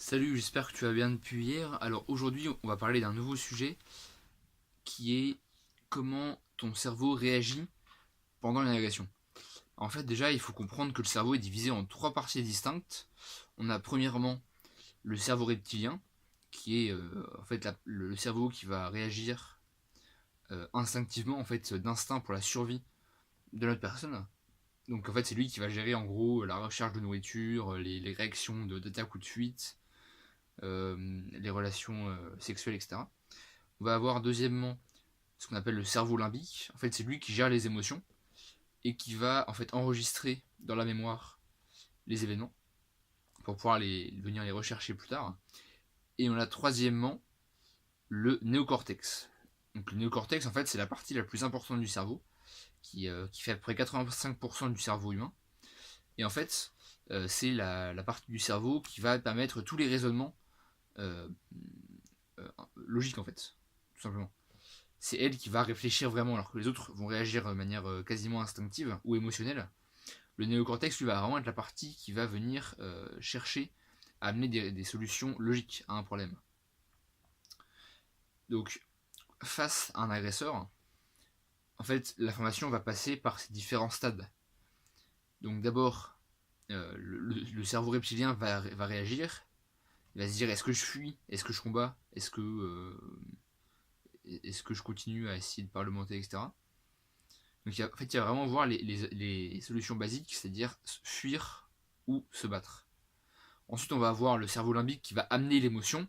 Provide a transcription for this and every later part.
Salut, j'espère que tu vas bien depuis hier. Alors aujourd'hui, on va parler d'un nouveau sujet qui est comment ton cerveau réagit pendant une agression. En fait, déjà, il faut comprendre que le cerveau est divisé en trois parties distinctes. On a premièrement le cerveau reptilien, qui est en fait le cerveau qui va réagir instinctivement, en fait, d'instinct pour la survie de notre personne. Donc en fait, c'est lui qui va gérer en gros la recherche de nourriture, les réactions d'attaque ou de fuite, les relations sexuelles, etc. On va avoir deuxièmement ce qu'on appelle le cerveau limbique. En fait, c'est lui qui gère les émotions et qui va en fait enregistrer dans la mémoire les événements pour pouvoir venir les rechercher plus tard. Et on a troisièmement le néocortex. Donc le néocortex, en fait, c'est la partie la plus importante du cerveau qui fait à peu près 85% du cerveau humain. Et en fait, c'est la partie du cerveau qui va permettre tous les raisonnements euh, logiques, en fait, tout simplement. C'est elle qui va réfléchir vraiment, alors que les autres vont réagir de manière quasiment instinctive ou émotionnelle. Le néocortex, lui, va vraiment être la partie qui va venir chercher à amener des solutions logiques à un problème. Donc, face à un agresseur, en fait, l'information va passer par ces différents stades. Donc, d'abord, le cerveau reptilien va réagir. Il va se dire, est-ce que je fuis? Est-ce que je combats? Est-ce que je continue à essayer de parlementer, etc. Donc en fait, il va vraiment voir les solutions basiques, c'est-à-dire fuir ou se battre. Ensuite, on va avoir le cerveau limbique qui va amener l'émotion,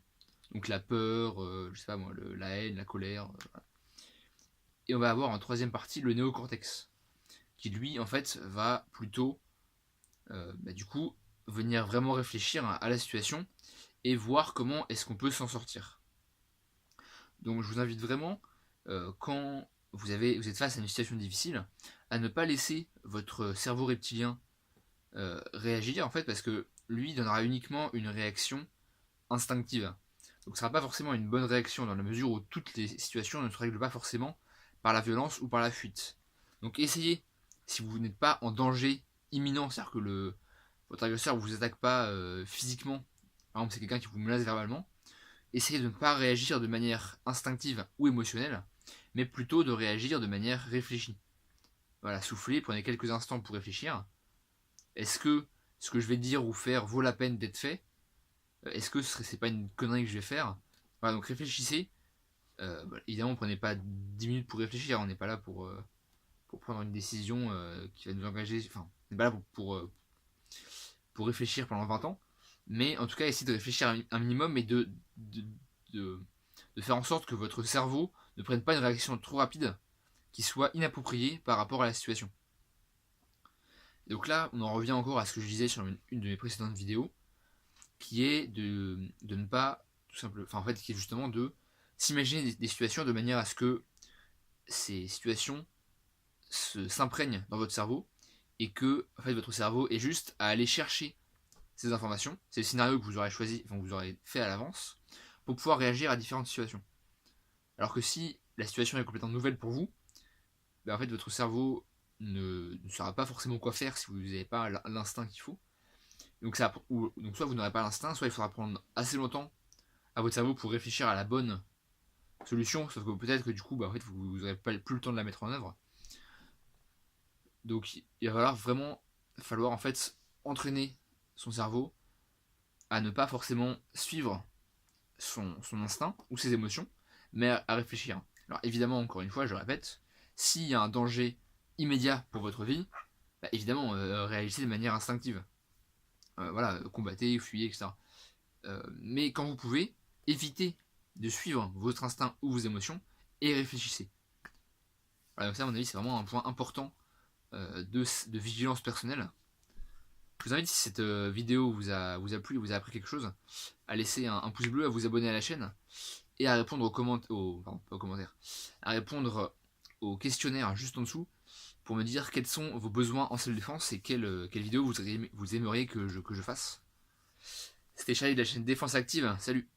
donc la peur, je sais pas moi, la haine, la colère. Voilà. Et on va avoir en troisième partie le néocortex, qui lui, en fait, va plutôt, du coup, venir vraiment réfléchir à la situation et voir comment est-ce qu'on peut s'en sortir. Donc je vous invite vraiment, quand vous êtes face à une situation difficile, à ne pas laisser votre cerveau reptilien réagir en fait parce que lui donnera uniquement une réaction instinctive. Donc ce sera pas forcément une bonne réaction dans la mesure où toutes les situations ne se règlent pas forcément par la violence ou par la fuite. Donc essayez, si vous n'êtes pas en danger imminent, c'est-à-dire que votre agresseur ne vous attaque pas physiquement, par exemple c'est quelqu'un qui vous menace verbalement, essayez de ne pas réagir de manière instinctive ou émotionnelle, mais plutôt de réagir de manière réfléchie. Voilà, soufflez, prenez quelques instants pour réfléchir. Est-ce que ce que je vais dire ou faire vaut la peine d'être fait? Est-ce que c'est pas une connerie que je vais faire? Voilà, donc réfléchissez. Évidemment, prenez pas 10 minutes pour réfléchir. On n'est pas là pour prendre une décision qui va nous engager. Enfin, on n'est pas là pour réfléchir pendant 20 ans. Mais en tout cas, essayez de réfléchir un minimum et de, de, de faire en sorte que votre cerveau ne prenne pas une réaction trop rapide qui soit inappropriée par rapport à la situation. Et donc là, on en revient encore à ce que je disais sur une de mes précédentes vidéos, qui est de ne pas tout simplement, enfin en fait, qui est justement de s'imaginer des situations de manière à ce que ces situations s'imprègnent dans votre cerveau et que en fait votre cerveau est juste à aller chercher ces informations, c'est le scénario que vous aurez choisi, enfin que vous aurez fait à l'avance pour pouvoir réagir à différentes situations. Alors que si la situation est complètement nouvelle pour vous, ben en fait votre cerveau ne saura pas forcément quoi faire si vous n'avez pas l'instinct qu'il faut. Donc soit vous n'aurez pas l'instinct, soit il faudra prendre assez longtemps à votre cerveau pour réfléchir à la bonne solution, sauf que peut-être que du coup, en fait, vous n'aurez pas plus le temps de la mettre en œuvre. Donc il va falloir en fait entraîner son cerveau à ne pas forcément suivre son instinct ou ses émotions, mais à réfléchir. Alors évidemment, encore une fois, je répète, s'il y a un danger immédiat pour votre vie, bah, évidemment, réagissez de manière instinctive. Voilà, combattez, fuyez, etc. Mais quand vous pouvez, évitez de suivre votre instinct ou vos émotions et réfléchissez. Voilà, donc ça, à mon avis, c'est vraiment un point important de vigilance personnelle. Je vous invite, si cette vidéo vous a plu et vous a appris quelque chose, à laisser un pouce bleu, à vous abonner à la chaîne et à répondre aux commentaires, à répondre au questionnaire juste en dessous pour me dire quels sont vos besoins en self-défense et quelle vidéo vous aimeriez que je fasse. C'était Charlie de la chaîne Défense Active, salut!